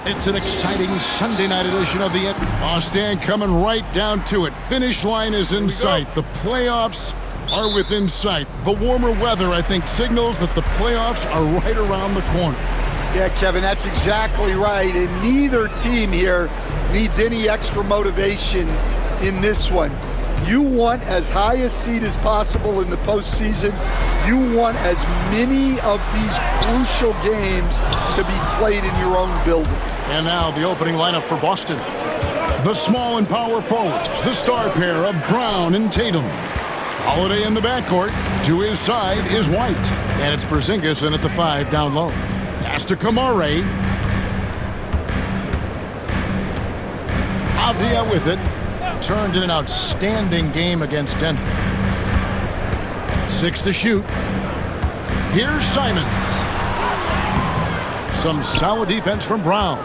It's an exciting Sunday night edition of the Stan coming right down to it. Finish line is in sight. The playoffs are within sight. The warmer weather, I think, signals that the playoffs are right around the corner. Yeah, Kevin, that's exactly right. And neither team here needs any extra motivation in this one. You want as high a seed as possible in the postseason. You want as many of these crucial games to be played in your own building. And now the opening lineup for Boston. The small and power forwards, the star pair of Brown and Tatum. Holiday in the backcourt. To his side is White. And it's Porzingis in at the 5 down low. Pass to Kamare. Avdia with it. Turned in an outstanding game against Denver. 6 to shoot. Here's Simons. Some solid defense from Brown.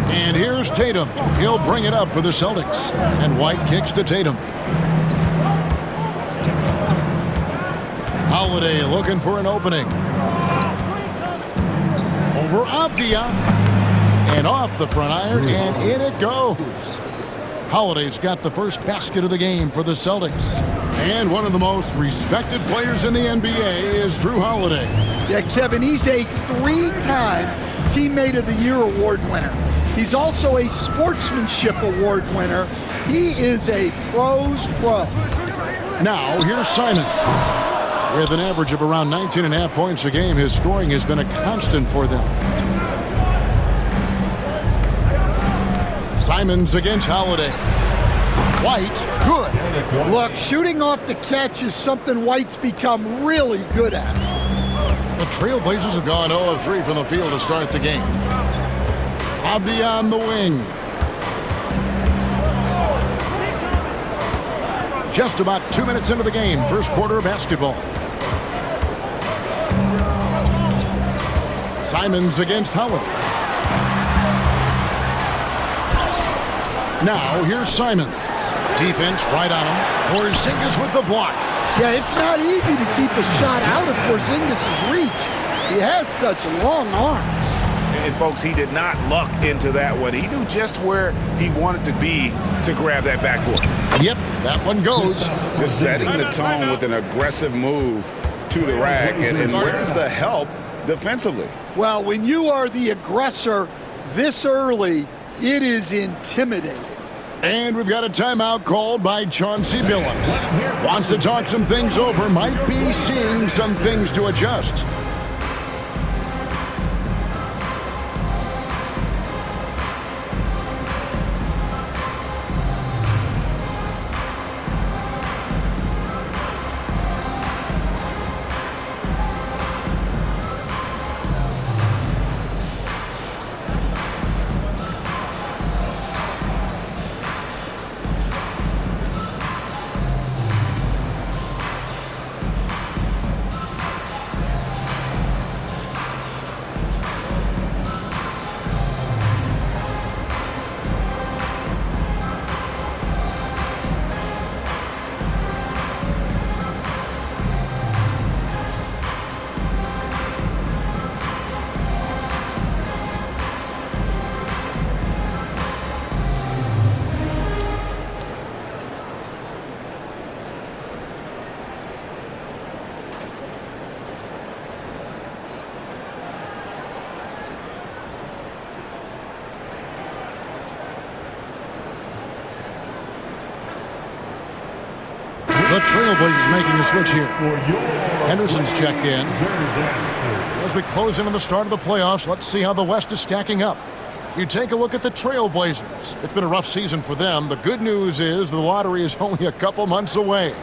And here's Tatum. He'll bring it up for the Celtics. And White kicks to Tatum. Holiday looking for an opening. Over Avdia. And off the front iron, and in it goes. Holiday's got the first basket of the game for the Celtics. And one of the most respected players in the NBA is Jrue Holiday. Yeah, Kevin, he's a 3-time Teammate of the Year award winner. He's also a Sportsmanship Award winner. He is a pro's pro. Now, here's Simons. With an average of around 19.5 points a game, his scoring has been a constant for them. Simons against Holiday. White, good. Look, shooting off the catch is something White's become really good at. The Trailblazers have gone 0 of 3 from the field to start the game. Avdia on the wing. Just about 2 minutes into the game, first quarter of basketball. Simons against Holiday. Now, here's Simons. Defense right on him. Porzingis with the block. Yeah, it's not easy to keep a shot out of Porzingis' reach. He has such long arms. And, folks, he did not luck into that one. He knew just where he wanted to be to grab that backboard. Yep, that one goes. Just setting the tone with an aggressive move to the rack. And where's the help defensively? Well, when you are the aggressor this early, it is intimidating. And we've got a timeout called by Chauncey Billups. Wants to talk some things over, might be seeing some things to adjust. The Trailblazers making a switch here. Henderson's checked in. As we close into the start of the playoffs, let's see how the West is stacking up. You take a look at the Trailblazers. It's been a rough season for them. The good news is the lottery is only a couple months away.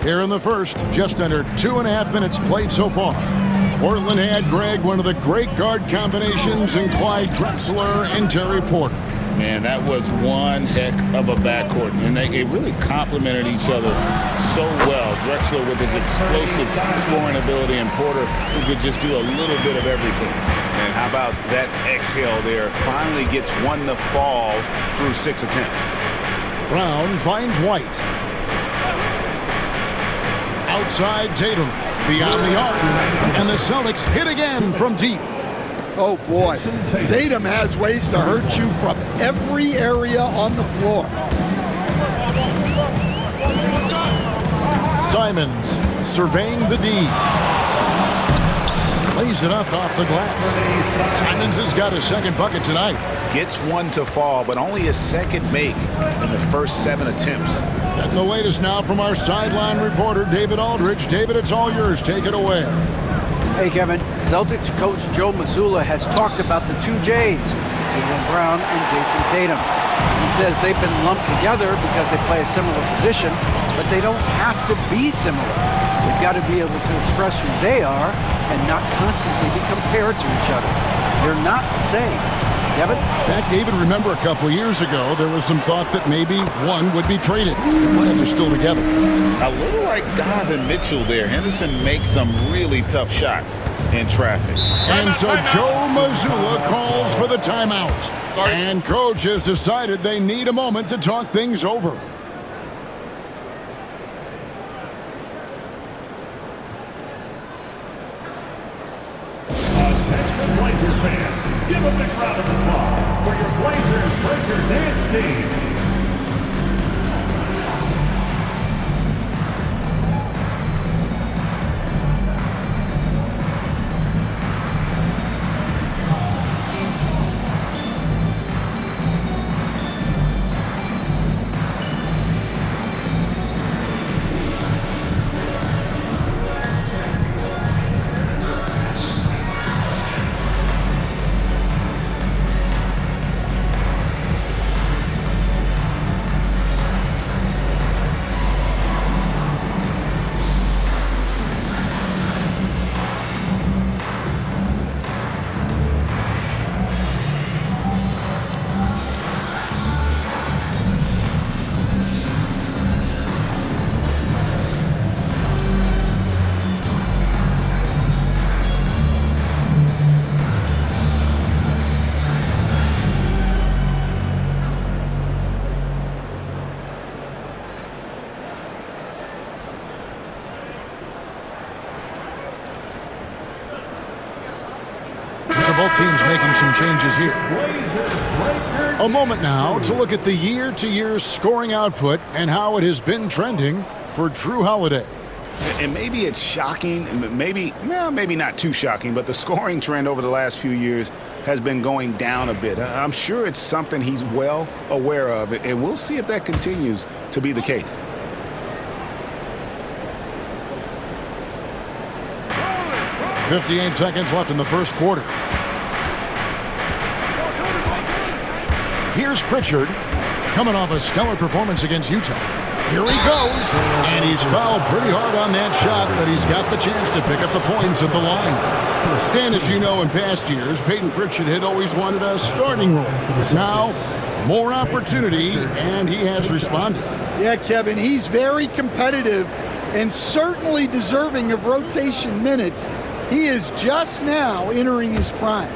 Here in the first, just under 2.5 minutes played so far. Portland had, Greg, one of the great guard combinations in Clyde Drexler and Terry Porter. Man, that was one heck of a backcourt, and they really complemented each other so well. Drexler with his explosive scoring ability, and Porter who could just do a little bit of everything. And how about that exhale there? Finally gets one to fall through 6 attempts. Brown finds White. Outside Tatum, beyond the arc, and the Celtics hit again from deep. Oh boy, Tatum has ways to hurt you from every area on the floor. Simons surveying the D. Lays it up off the glass. Simons has got his second bucket tonight. Gets one to fall, but only his second make in the first 7 attempts. And the latest now from our sideline reporter, David Aldridge. David, it's all yours. Take it away. Hey, Kevin. Celtics coach Joe Mazzulla has talked about the two J's, Jaylen Brown and Jason Tatum. He says they've been lumped together because they play a similar position, but they don't have to be similar. They've got to be able to express who they are and not constantly be compared to each other. They're not the same. Kevin? Back, David, remember a couple of years ago, there was some thought that maybe one would be traded. And they're still together. A little like Donovan Mitchell there. Henderson makes some really tough shots in traffic. And so Joe Mazzulla calls for the timeout. And coach has decided they need a moment to talk things over. Blazers fans, give a big round of applause for your Blazers Breaker Dance team. So both teams making some changes here. A moment now to look at the year-to-year scoring output and how it has been trending for Drew Holiday. And maybe it's shocking, maybe not too shocking, but the scoring trend over the last few years has been going down a bit. I'm sure it's something he's well aware of, and we'll see if that continues to be the case. .58 seconds left in the first quarter. Here's Pritchard, coming off a stellar performance against Utah. Here he goes, and he's fouled pretty hard on that shot, but he's got the chance to pick up the points at the line. Stan, as you know, in past years, Peyton Pritchard had always wanted a starting role. Now, more opportunity, and he has responded. Yeah, Kevin, he's very competitive and certainly deserving of rotation minutes. He is just now entering his prime.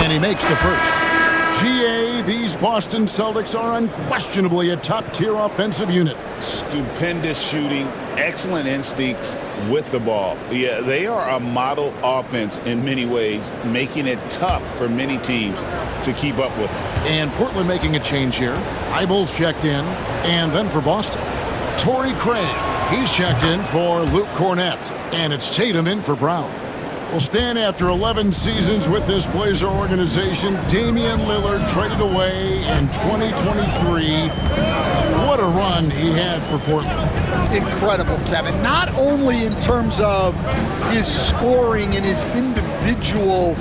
And he makes the first. GA, these Boston Celtics are unquestionably a top-tier offensive unit. Stupendous shooting, excellent instincts with the ball. Yeah, they are a model offense in many ways, making it tough for many teams to keep up with them. And Portland making a change here. Eibel's checked in, and then for Boston, Torrey Craig. He's checked in for Luke Cornett, and it's Tatum in for Brown. Well, Stan, after 11 seasons with this Blazer organization, Damian Lillard traded away in 2023. What a run he had for Portland. Incredible, Kevin. Not only in terms of his scoring and his individual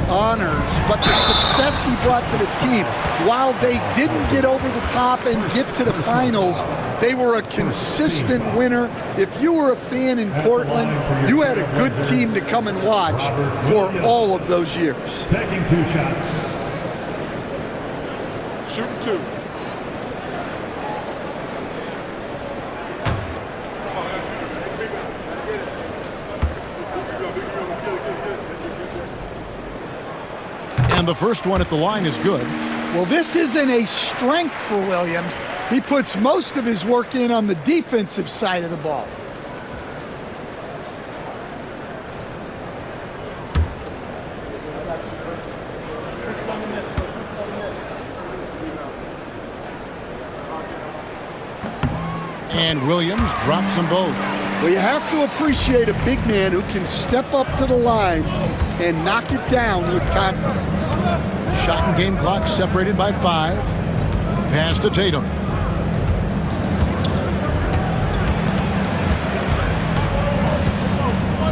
honors, but the success he brought to the team. While they didn't get over the top and get to the finals, they were a consistent winner. If you were a fan in Portland, you had a good team to come and watch for all of those years. Taking 2 shots. Shooting 2. And the first one at the line is good. Well, this isn't a strength for Williams. He puts most of his work in on the defensive side of the ball. And Williams drops them both. Well, you have to appreciate a big man who can step up to the line and knock it down with confidence. Shot and game clock separated by 5. Pass to Tatum.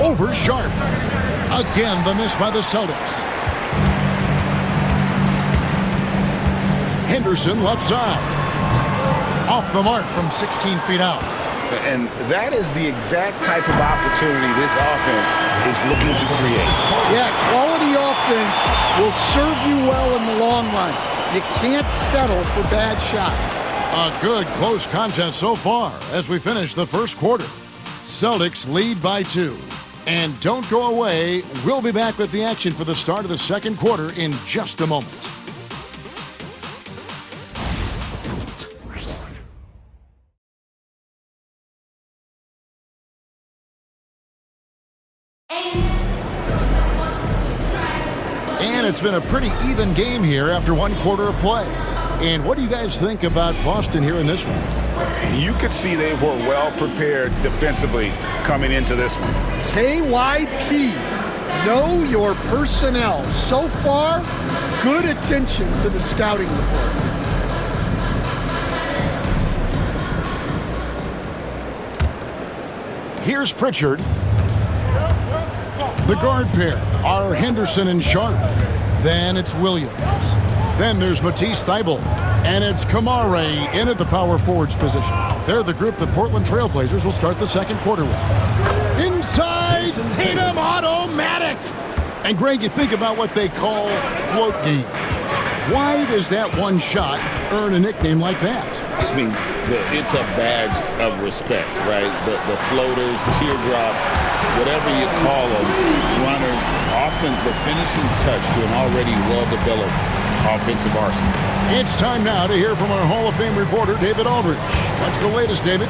Over Sharp. Again, the miss by the Celtics. Henderson left side. Off the mark from 16 feet out. And that is the exact type of opportunity this offense is looking to create. Yeah, quality offense will serve you well in the long run. You can't settle for bad shots. A good close contest so far as we finish the first quarter. Celtics lead by 2. And don't go away. We'll be back with the action for the start of the second quarter in just a moment. And it's been a pretty even game here after one quarter of play. And what do you guys think about Boston here in this one? You could see they were well prepared defensively coming into this one. KYP, know your personnel. So far, good attention to the scouting report. Here's Pritchard. The guard pair are Henderson and Sharp. Then it's Williams. Then there's Matisse Thybulle. And it's Kamare in at the power forwards position. They're the group the Portland Trailblazers will start the second quarter with. Inside, Tatum automatic. And Greg, you think about what they call float game. Why does that one shot earn a nickname like that? I mean, it's a badge of respect, right? The floaters, teardrops, whatever you call them, runners, often the finishing touch to an already well-developed offensive arsenal. It's time now to hear from our Hall of Fame reporter, David Aldridge. What's the latest, David?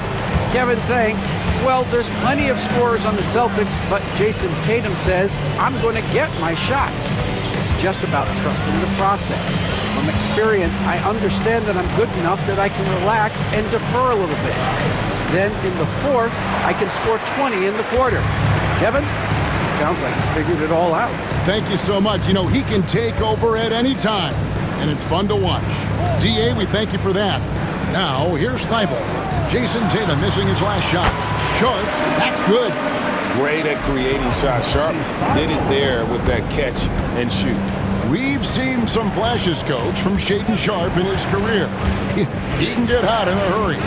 Kevin, thanks. Well, there's plenty of scorers on the Celtics, but Jason Tatum says, I'm going to get my shots. It's just about trusting the process. From experience, I understand that I'm good enough that I can relax and defer a little bit. Then in the fourth, I can score 20 in the quarter. Kevin, sounds like he's figured it all out. Thank you so much. You know, he can take over at any time, and it's fun to watch. D.A., we thank you for that. Now, here's Thybulle. Jason Tatum missing his last shot. Sharp, that's good. Great at creating shots. Sharp did it there with that catch and shoot. We've seen some flashes, Coach, from Shaedon Sharp in his career. He can get hot in a hurry.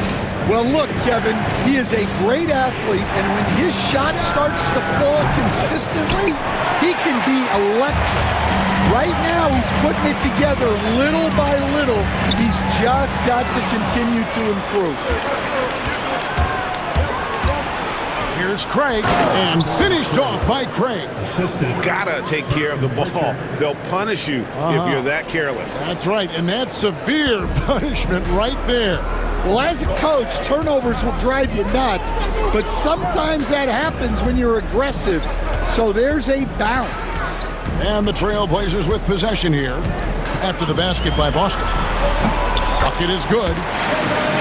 Well, look, Kevin, he is a great athlete, and when his shot starts to fall consistently, he can be electric. Right now, he's putting it together little by little. He's just got to continue to improve. Here's Craig, and finished off by Craig. Gotta take care of the ball. They'll punish you if you're that careless. That's right, and that's severe punishment right there. Well, as a coach, turnovers will drive you nuts, but sometimes that happens when you're aggressive, so there's a balance. And the Trailblazers with possession here after the basket by Boston. Bucket is good.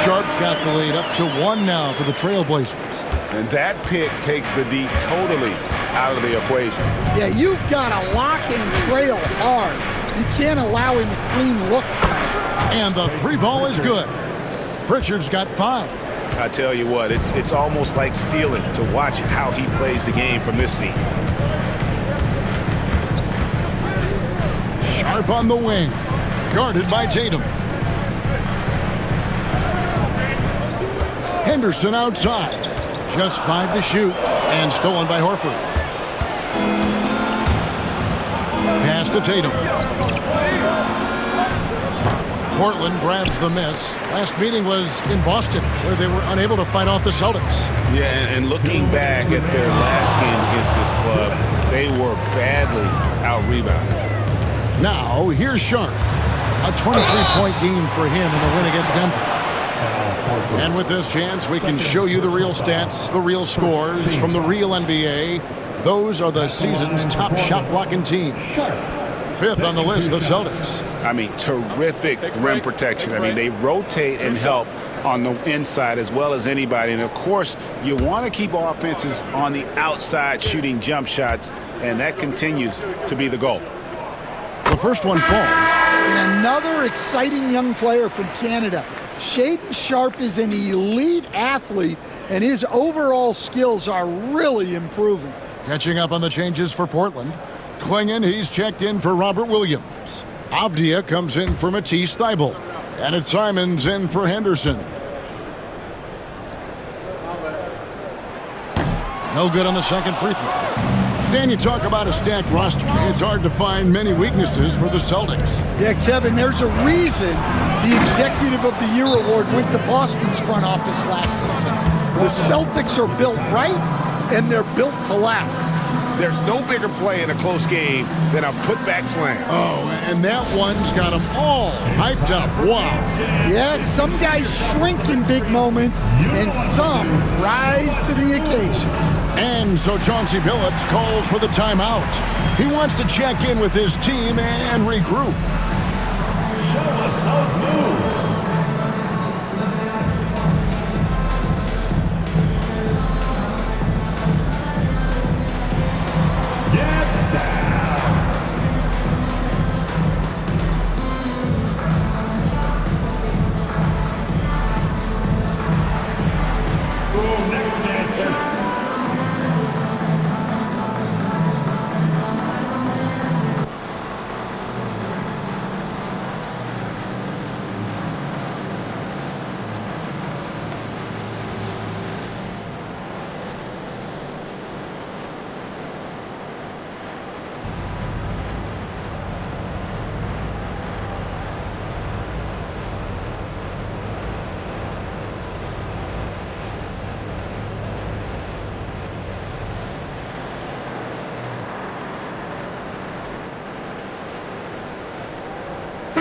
Sharp's got the lead up to 1 now for the Trailblazers. And that pick takes the D totally out of the equation. Yeah, you've got to lock and trail hard. You can't allow him a clean look. And the 3 ball is good. Pritchard's got 5. I tell you what, it's almost like stealing to watch how he plays the game from this seat. Sharp on the wing. Guarded by Tatum. Henderson outside. Just 5 to shoot. And stolen by Horford. Pass to Tatum. Portland grabs the miss. Last meeting was in Boston, where they were unable to fight off the Celtics. Yeah, and looking back at their last game against this club, they were badly out-rebounded. Now, here's Sharp. A 23-point game for him in the win against Denver. And with this chance, we can show you the real stats, the real scores from the real NBA. Those are the season's top shot-blocking teams. Fifth on the list, the Celtics. I mean, terrific rim protection. I mean, they rotate and help on the inside as well as anybody. And, of course, you want to keep offenses on the outside shooting jump shots, and that continues to be the goal. The first one falls. And another exciting young player from Canada. Shaedon Sharp is an elite athlete, and his overall skills are really improving. Catching up on the changes for Portland. Klingon, he's checked in for Robert Williams. Avdia comes in for Matisse Thybulle. And it's Simons in for Henderson. No good on the second free throw. Stan, you talk about a stacked roster. It's hard to find many weaknesses for the Celtics. Yeah, Kevin, there's a reason the Executive of the Year award went to Boston's front office last season. The Celtics are built right, and they're built to last. There's no bigger play in a close game than a putback slam. Oh, and that one's got them all hyped up. Wow. Yes, some guys shrink in big moments, and some rise to the occasion. And so Chauncey Billups calls for the timeout. He wants to check in with his team and regroup. Show us how to move. Get down. Oh, next dancer.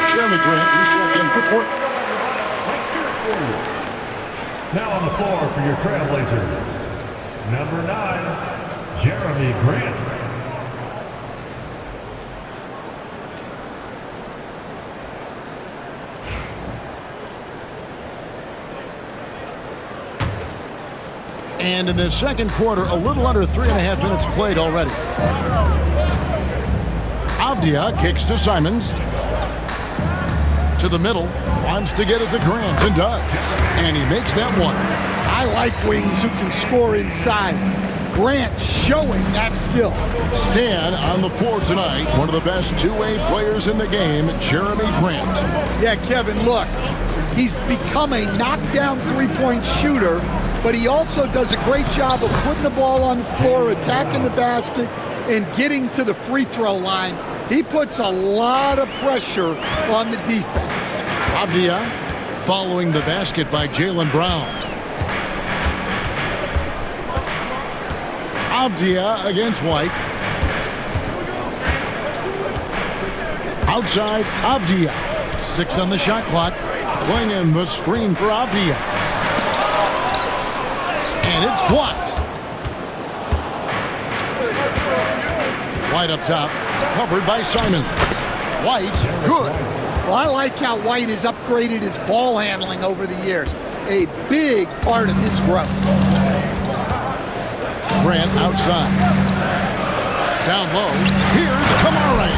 Jeremy Grant, who's checked in for Portland. Now on the floor for your Trailblazers, number 9, Jeremy Grant. And in the second quarter, a little under 3.5 minutes played already. Avdia kicks to Simons. To the middle, wants to get it to Grant, and does. And he makes that one. I like wings who can score inside. Grant showing that skill. Stan on the floor tonight, one of the best two-way players in the game, Jeremy Grant. Yeah, Kevin, look, he's become a knockdown three-point shooter, but he also does a great job of putting the ball on the floor, attacking the basket, and getting to the free throw line. He puts a lot of pressure on the defense. Avdia following the basket by Jaylen Brown. Avdia against White. Outside, Avdia. 6 on the shot clock. Klingon the screen for Avdia. And it's blocked. White up top, covered by Simon. White, good. Well, I like how White has upgraded his ball handling over the years. A big part of his growth. Grant outside. Down low. Here's Kamara.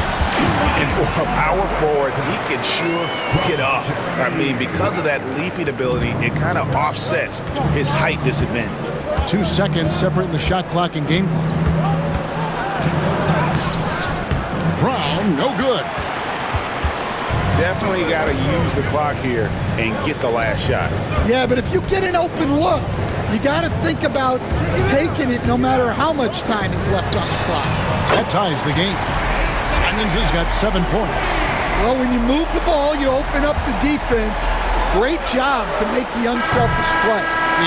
And for a power forward, he can sure get up. I mean, because of that leaping ability, it kind of offsets his height disadvantage. 2 seconds separating the shot clock and game clock. Brown, no good. Definitely got to use the clock here and get the last shot. Yeah, but if you get an open look, you got to think about taking it no matter how much time is left on the clock. That ties the game. Simons has got 7 points. Well, when you move the ball, you open up the defense. Great job to make the unselfish play.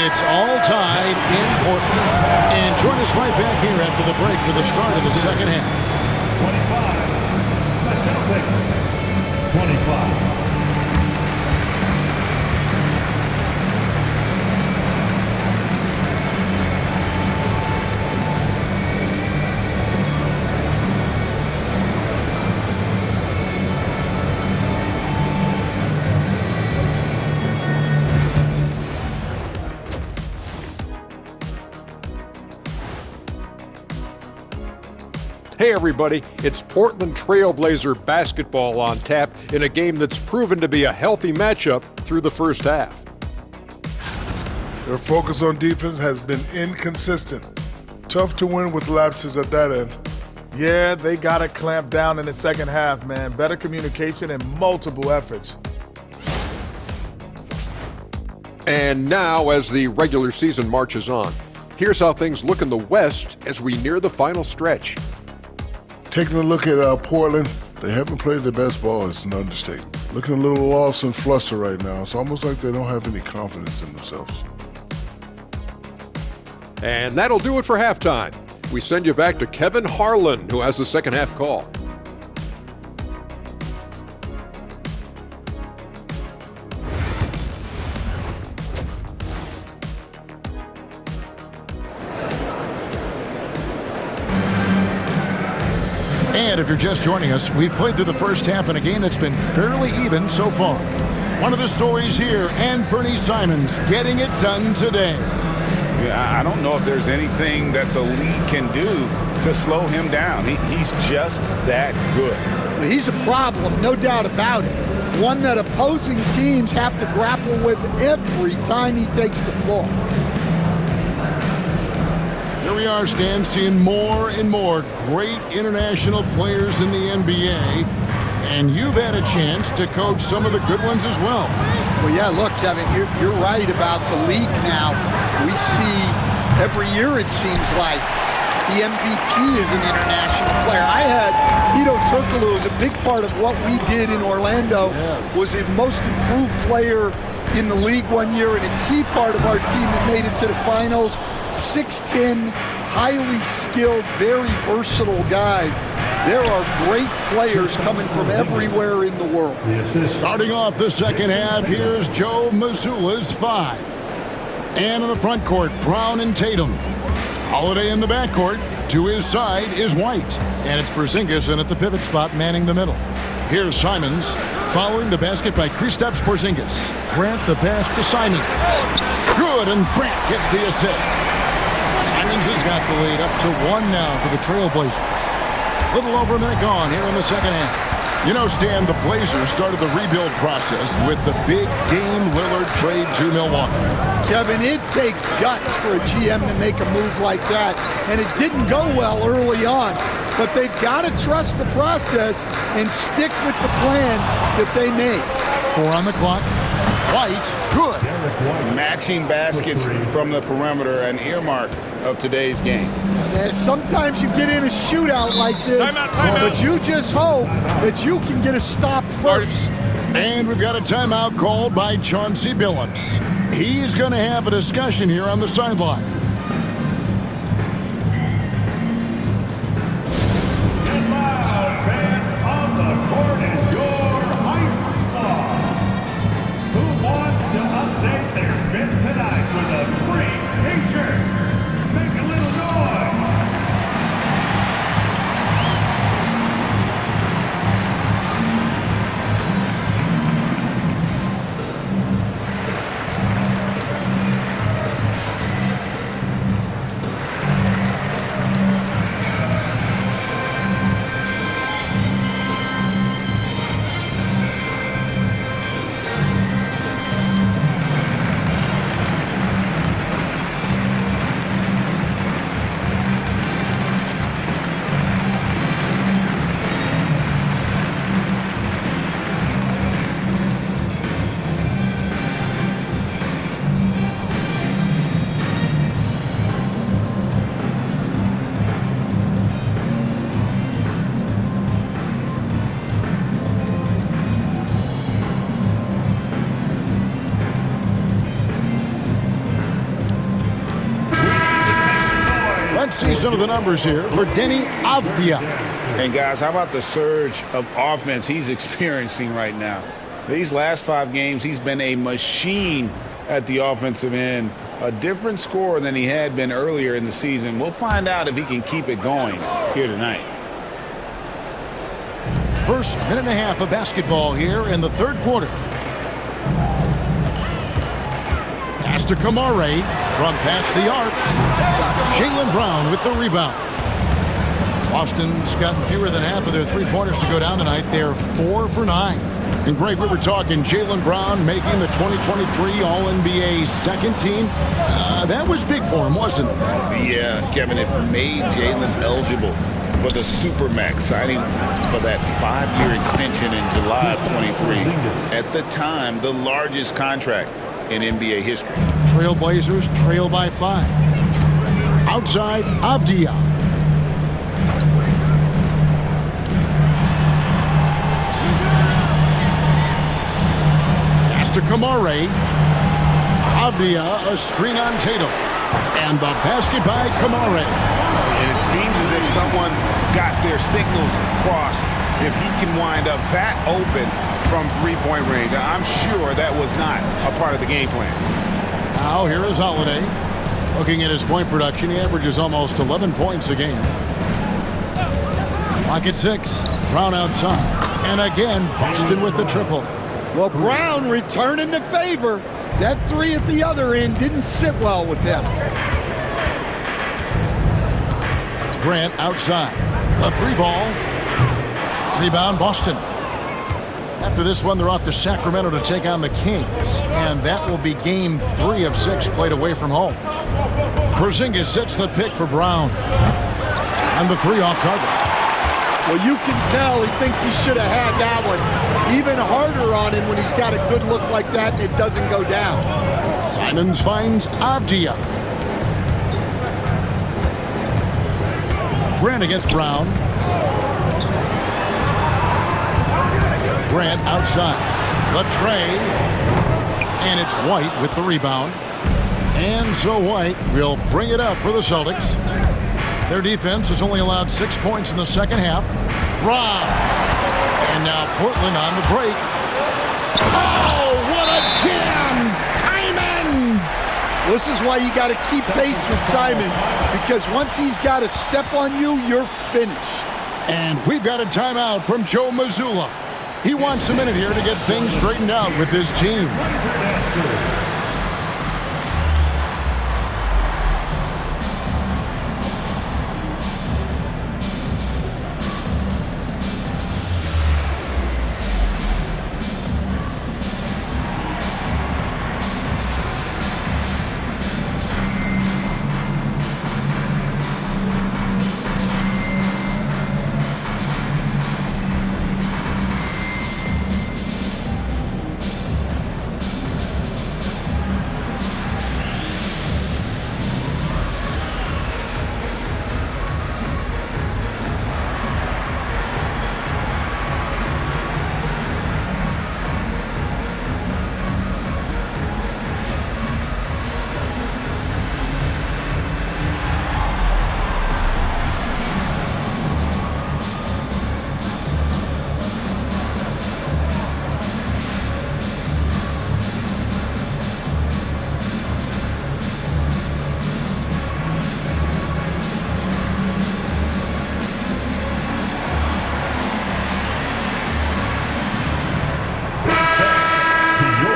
It's all tied in Portland. And join us right back here after the break for the start of the second half. 25, the Celtics. 6, 25. Hey everybody, it's Portland Trailblazer basketball on tap in a game that's proven to be a healthy matchup through the first half. Their focus on defense has been inconsistent. Tough to win with lapses at that end. Yeah, they got to clamp down in the second half, man. Better communication and multiple efforts. And now, as the regular season marches on, here's how things look in the West as we near the final stretch. Taking a look at Portland, they haven't played their best ball. It's an understatement. Looking a little lost and flustered right now. It's almost like they don't have any confidence in themselves. And that'll do it for halftime. We send you back to Kevin Harlan, who has the second half call. And if you're just joining us, we've played through the first half in a game that's been fairly even so far. One of the stories here, and Bernie Simons getting it done today. Yeah, I don't know if there's anything that the league can do to slow him down. He's just that good. Well, he's a problem, no doubt about it. One that opposing teams have to grapple with every time he takes the floor. Here we are, Stan, seeing more and more great international players in the NBA. And you've had a chance to coach some of the good ones as well. Well, yeah, look, Kevin, you're right about the league now. We see every year, it seems like, the MVP is an international player. I had Hedo Turkoglu was a big part of what we did in Orlando. Yes. Was a most improved player in the league one year and a key part of our team that made it to the finals. 6'10", highly skilled, very versatile guy. There are great players coming from everywhere in the world. Starting off the second half, here's Joe Mazzulla's 5. And in the front court, Brown and Tatum. Holiday in the backcourt. To his side is White. And it's Porzingis in at the pivot spot, manning the middle. Here's Simons, following the basket by Kristaps Porzingis. Grant the pass to Simons. Good, and Grant gets the assist. Simons has got the lead up to 1 now for the Trailblazers. Little over a minute gone here in the second half. You know, Stan, the Blazers started the rebuild process with the big Dame Lillard trade to Milwaukee. Kevin, it takes guts for a GM to make a move like that, and it didn't go well early on. But they've got to trust the process and stick with the plan that they made. 4 on the clock. White, good. Matching baskets from the perimeter, an earmark of today's game. And sometimes you get in a shootout like this, but you just hope that you can get a stop first. And we've got a timeout called by Chauncey Billups. He's going to have a discussion here on the sideline. Let's see some of the numbers here for Denny Avdia. And guys, how about the surge of offense he's experiencing right now? These last 5 games, he's been a machine at the offensive end. A different scorer than he had been earlier in the season. We'll find out if he can keep it going here tonight. First minute and a half of basketball here in the third quarter. Pass to Kamare from past the arc. Jaylen Brown with the rebound. Boston's gotten fewer than half of their three-pointers to go down tonight. They're 4 for 9. And Greg, we were talking Jaylen Brown making the 2023 All-NBA second team. That was big for him, wasn't it? Yeah, Kevin, it made Jaylen eligible for the Supermax, signing for that 5-year extension in July of 23. At the time, the largest contract in NBA history. Trailblazers trail by 5. Outside, Avdia. Pass to Kamare. Avdia, a screen on Tatum. And the basket by Kamare. And it seems as if someone got their signals crossed. If he can wind up that open from three-point range, I'm sure that was not a part of the game plan. Now here is Holiday. Looking at his point production, he averages almost 11 points a game. Clock at 6. Brown outside. And again, Boston with the triple. Well, Brown returning the favor. That 3 at the other end didn't sit well with them. Grant outside. A 3-ball. Rebound, Boston. After this one, they're off to Sacramento to take on the Kings. And that will be game 3 of 6 played away from home. Porzingis sets the pick for Brown. And the 3 off target. Well, you can tell he thinks he should have had that one. Even harder on him when he's got a good look like that and it doesn't go down. Simons finds Avdia. Grant against Brown. Grant outside. The tray. And it's White with the rebound. And so White will bring it up for the Celtics. Their defense has only allowed 6 points in the second half. Rob. And now Portland on the break. Oh, what a jam! Simons! This is why you got to keep pace with Simons, because once he's got a step on you, you're finished. And we've got a timeout from Joe Mazzulla. He wants a minute here to get things straightened out with his team.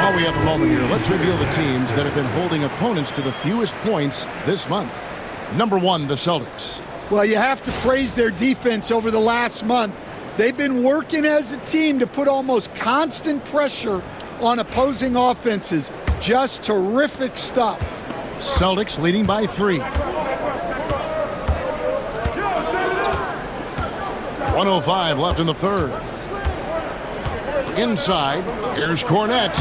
While we have a moment here, let's reveal the teams that have been holding opponents to the fewest points this month. Number 1, the Celtics. Well, you have to praise their defense over the last month. They've been working as a team to put almost constant pressure on opposing offenses. Just terrific stuff. Celtics leading by 3. 1:05 left in the third. Inside, here's Cornette.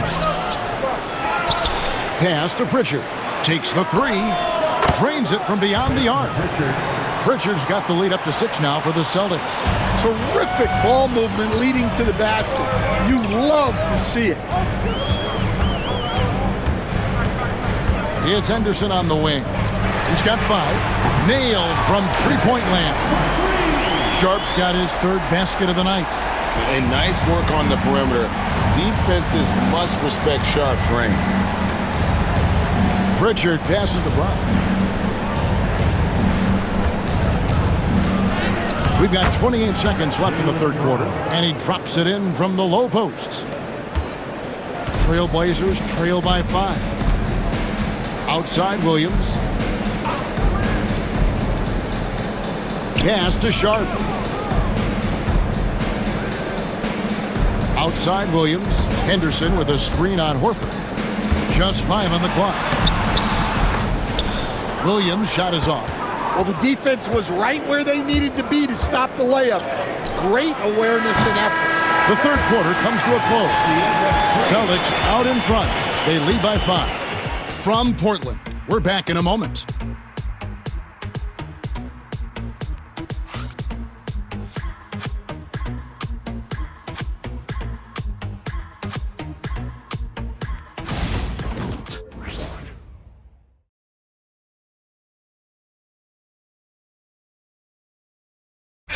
Pass to Pritchard. Takes the 3. Drains it from beyond the arc. Pritchard's got the lead up to 6 now for the Celtics. Terrific ball movement leading to the basket. You love to see it. It's Henderson on the wing. He's got 5. Nailed from three-point land. Sharp's got his third basket of the night. And nice work on the perimeter. Defenses must respect Sharp's range. Pritchard passes to Brown. We've got 28 seconds left in the third quarter, and he drops it in from the low post. Trailblazers trail by 5. Outside Williams. Pass to Sharp. Outside Williams. Henderson with a screen on Horford. Just 5 on the clock. Williams' shot is off. Well, the defense was right where they needed to be to stop the layup. Great awareness and effort. The third quarter comes to a close. Celtics out in front. They lead by 5. From Portland, we're back in a moment.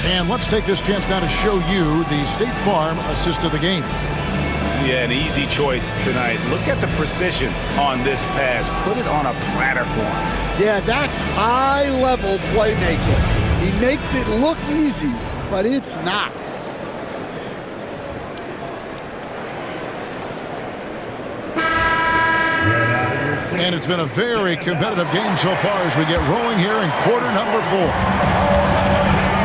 And let's take this chance now to show you the State Farm assist of the game. Yeah, an easy choice tonight. Look at the precision on this pass. Put it on a platter for him. Yeah, that's high-level playmaking. He makes it look easy, but it's not. And it's been a very competitive game so far as we get rolling here in quarter number 4.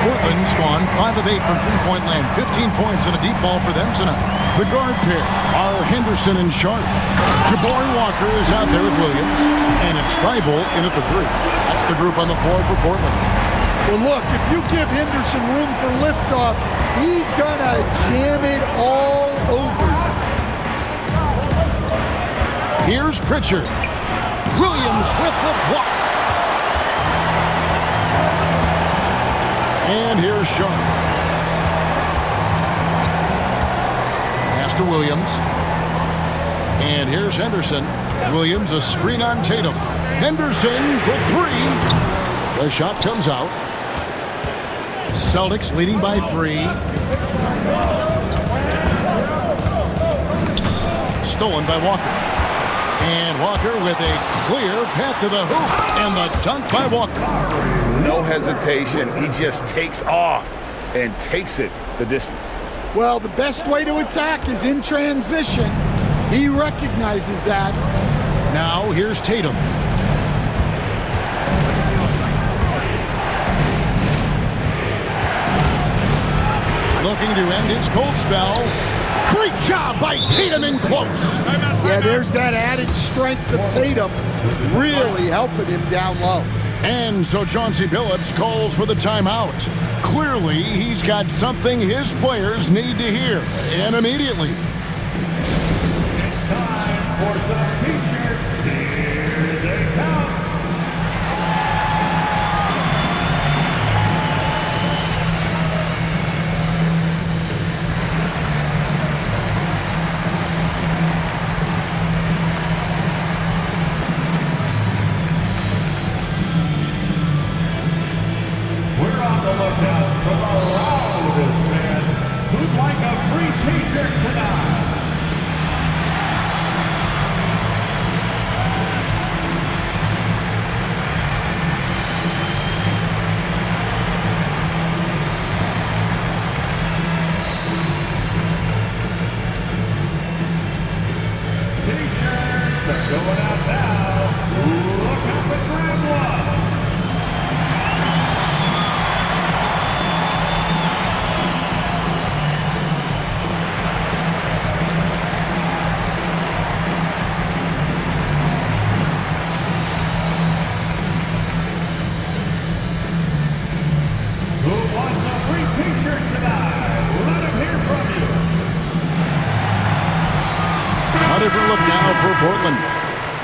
Portland's gone 5 of 8 from three-point land, 15 points and a deep ball for them tonight. The guard pair are Henderson and Sharp. Jabari Walker is out there with Williams, and it's Trailblazers in at the 3. That's the group on the floor for Portland. Well, look, if you give Henderson room for liftoff, he's gonna jam it all over. Here's Pritchard. Williams with the block. And here's Sharp. Pass to Williams. And here's Henderson. Williams, a screen on Tatum. Henderson for 3. The shot comes out. Celtics leading by 3. Stolen by Walker. And Walker with a clear path to the hoop. And the dunk by Walker. No hesitation. He just takes off and takes it the distance. Well, the best way to attack is in transition. He recognizes that. Now here's Tatum. Looking to end his cold spell. Great job by Tatum in close. Yeah, there's that added strength of Tatum really helping him down low. And so Chauncey Billups calls for the timeout. Clearly, he's got something his players need to hear, and immediately. It's time for some t-shirts. Here they come. Different look now for Portland.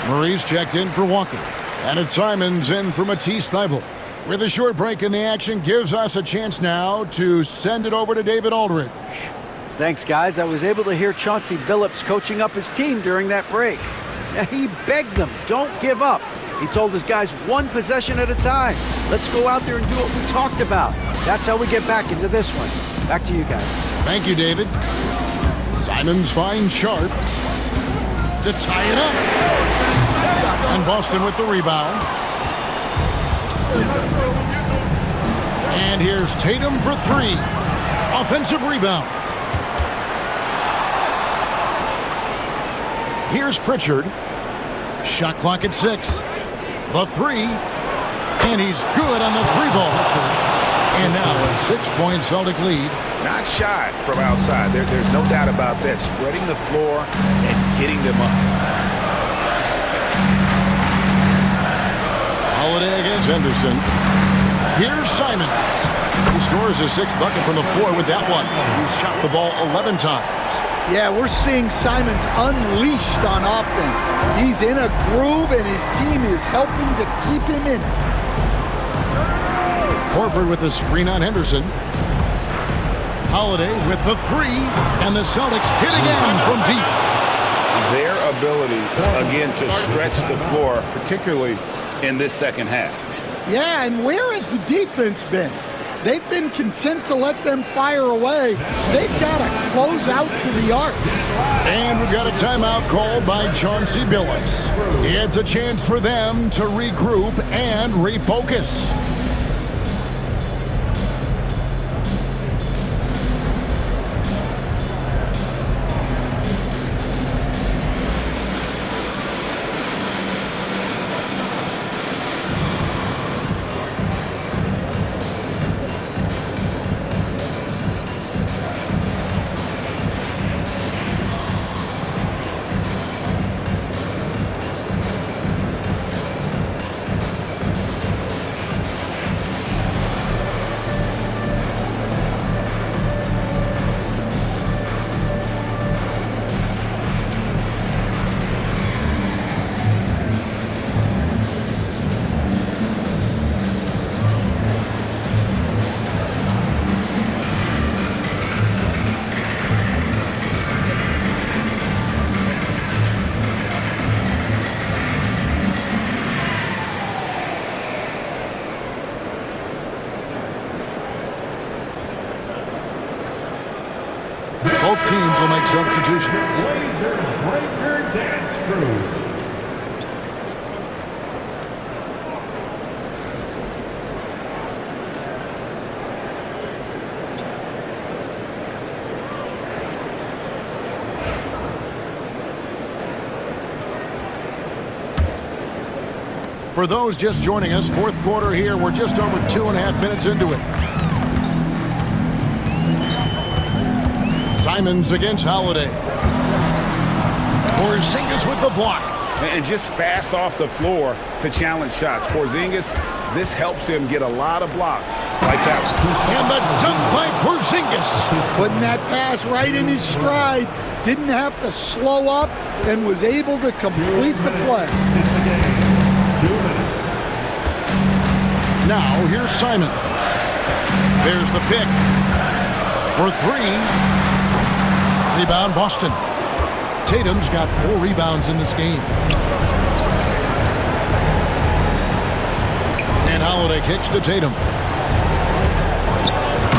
Murray's checked in for Walker. And it's Simons in for Matisse Thybulle. With a short break in the action, gives us a chance now to send it over to David Aldridge. Thanks, guys. I was able to hear Chauncey Billups coaching up his team during that break. He begged them, don't give up. He told his guys one possession at a time. Let's go out there and do what we talked about. That's how we get back into this one. Back to you guys. Thank you, David. Simons finds Sharp to tie it up. And Boston with the rebound. And here's Tatum for three. Offensive rebound. Here's Pritchard. Shot clock at 6. The three. And he's good on the three ball. And now a 6-point Celtic lead. Not shot from outside. There's no doubt about that. Spreading the floor and getting them up. Holiday against Henderson. Here's Simons. He scores his 6th bucket from the floor with that one. He's shot the ball 11 times. Yeah, we're seeing Simons unleashed on offense. He's in a groove, and his team is helping to keep him in it. Horford with the screen on Henderson. Holiday with the three, and the Celtics hit again from deep. Their ability, again, to stretch the floor, particularly in this second half. Yeah, and where has the defense been? They've been content to let them fire away. They've got to close out to the arc. And we've got a timeout called by Chauncey Billups. It's a chance for them to regroup and refocus. Both teams will make substitutions. Blazers breaker dance crew. For those just joining us, fourth quarter here. We're just over 2.5 minutes into it. Simons against Holiday. Porzingis with the block. And just fast off the floor to challenge shots. Porzingis, this helps him get a lot of blocks like that one. And the dunk by Porzingis. Putting that pass right in his stride. Didn't have to slow up and was able to complete the play. Now here's Simons. There's the pick. For three. Rebound Boston. Tatum's got 4 rebounds in this game. And Holiday kicks to Tatum.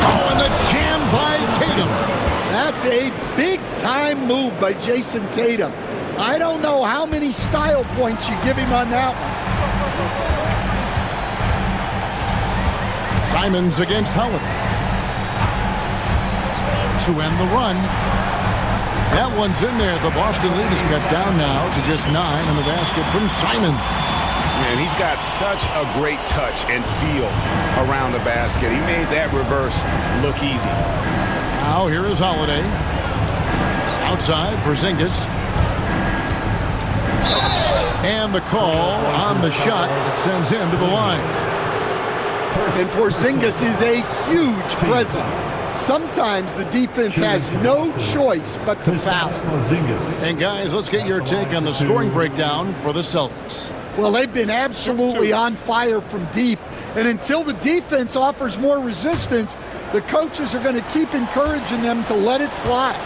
Oh, and the jam by Tatum. That's a big-time move by Jason Tatum. I don't know how many style points you give him on that one. Simons against Holiday. To end the run. That one's in there. The Boston lead is cut down now to just 9 on the basket from Simons. Man, he's got such a great touch and feel around the basket. He made that reverse look easy. Now here is Holiday. Outside, Porzingis. And the call on the shot that sends him to the line. And Porzingis is a huge presence. Sometimes the defense has no choice but to foul. And guys, let's get your take on the scoring breakdown for the Celtics. Well, they've been absolutely on fire from deep. And until the defense offers more resistance, the coaches are going to keep encouraging them to let it fly.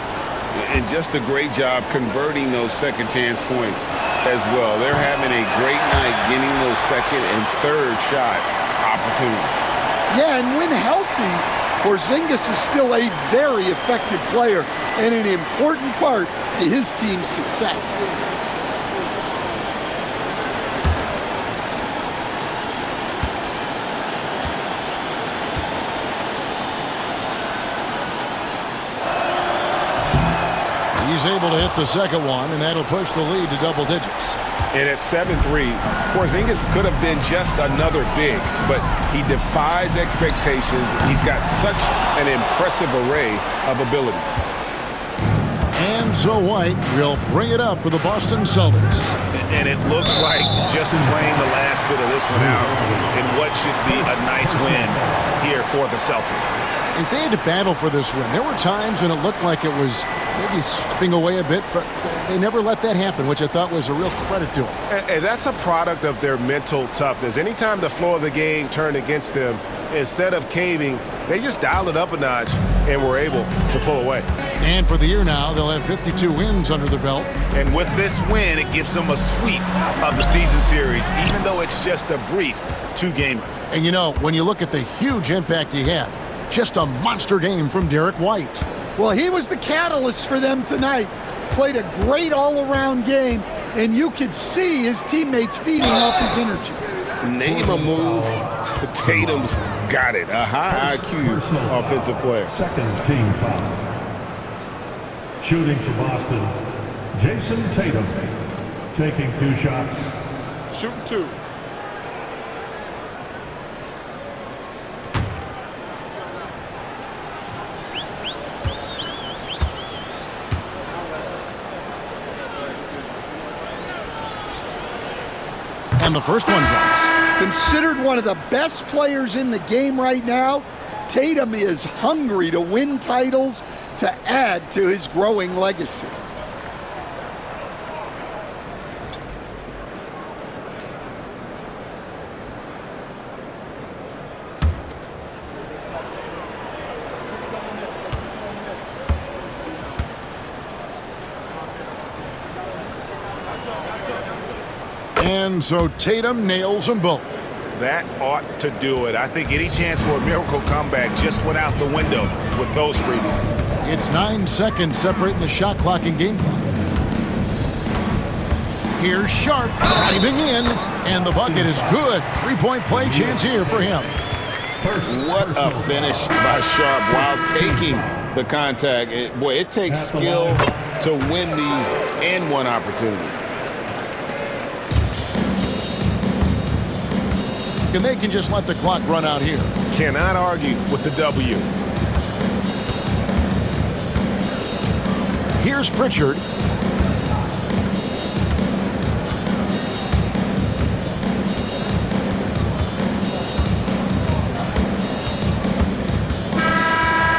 and just a great job converting those second chance points as well. They're having a great night getting those second and third shot opportunities. Yeah, and when healthy, Porzingis is still a very effective player and an important part to his team's success. He's able to hit the second one, and that'll push the lead to double digits. And at 7'3", Porzingis could have been just another big, but he defies expectations. He's got such an impressive array of abilities. And so White will bring it up for the Boston Celtics. And it looks like just playing the last bit of this one out in what should be a nice win here for the Celtics. If they had to battle for this win, there were times when it looked like it was maybe slipping away a bit, but they never let that happen, which I thought was a real credit to them. And that's a product of their mental toughness. Anytime the flow of the game turned against them, instead of caving, they just dialed it up a notch and were able to pull away. And for the year now, they'll have 52 wins under their belt. And with this win, it gives them a sweep of the season series, even though it's just a brief two-gamer. And you know, when you look at the huge impact he had, just a monster game from Derek White. Well, he was the catalyst for them tonight. Played a great all-around game, and you could see his teammates feeding off his energy. Name a move. Tatum's got it. A high IQ offensive player. Second team foul. Shooting for Boston, Jason Tatum. Taking 2 shots. Shooting 2. And the first one drops. Considered one of the best players in the game right now, Tatum is hungry to win titles to add to his growing legacy. And so Tatum nails them both. That ought to do it. I think any chance for a miracle comeback just went out the window with those freebies. It's 9 seconds separating the shot clock and game clock. Here's Sharp driving in, and the bucket is good. 3-point play chance here for him. What a finish by Sharp while taking the contact. It takes skill to win these and-one opportunities. And they can just let the clock run out here. Cannot argue with the W. Here's Pritchard.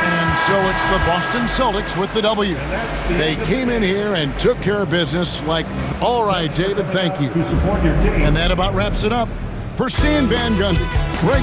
And so it's the Boston Celtics with the W. They came in here and took care of business like, all right, David, thank you. And that about wraps it up. For Stan Van Gundy, Greg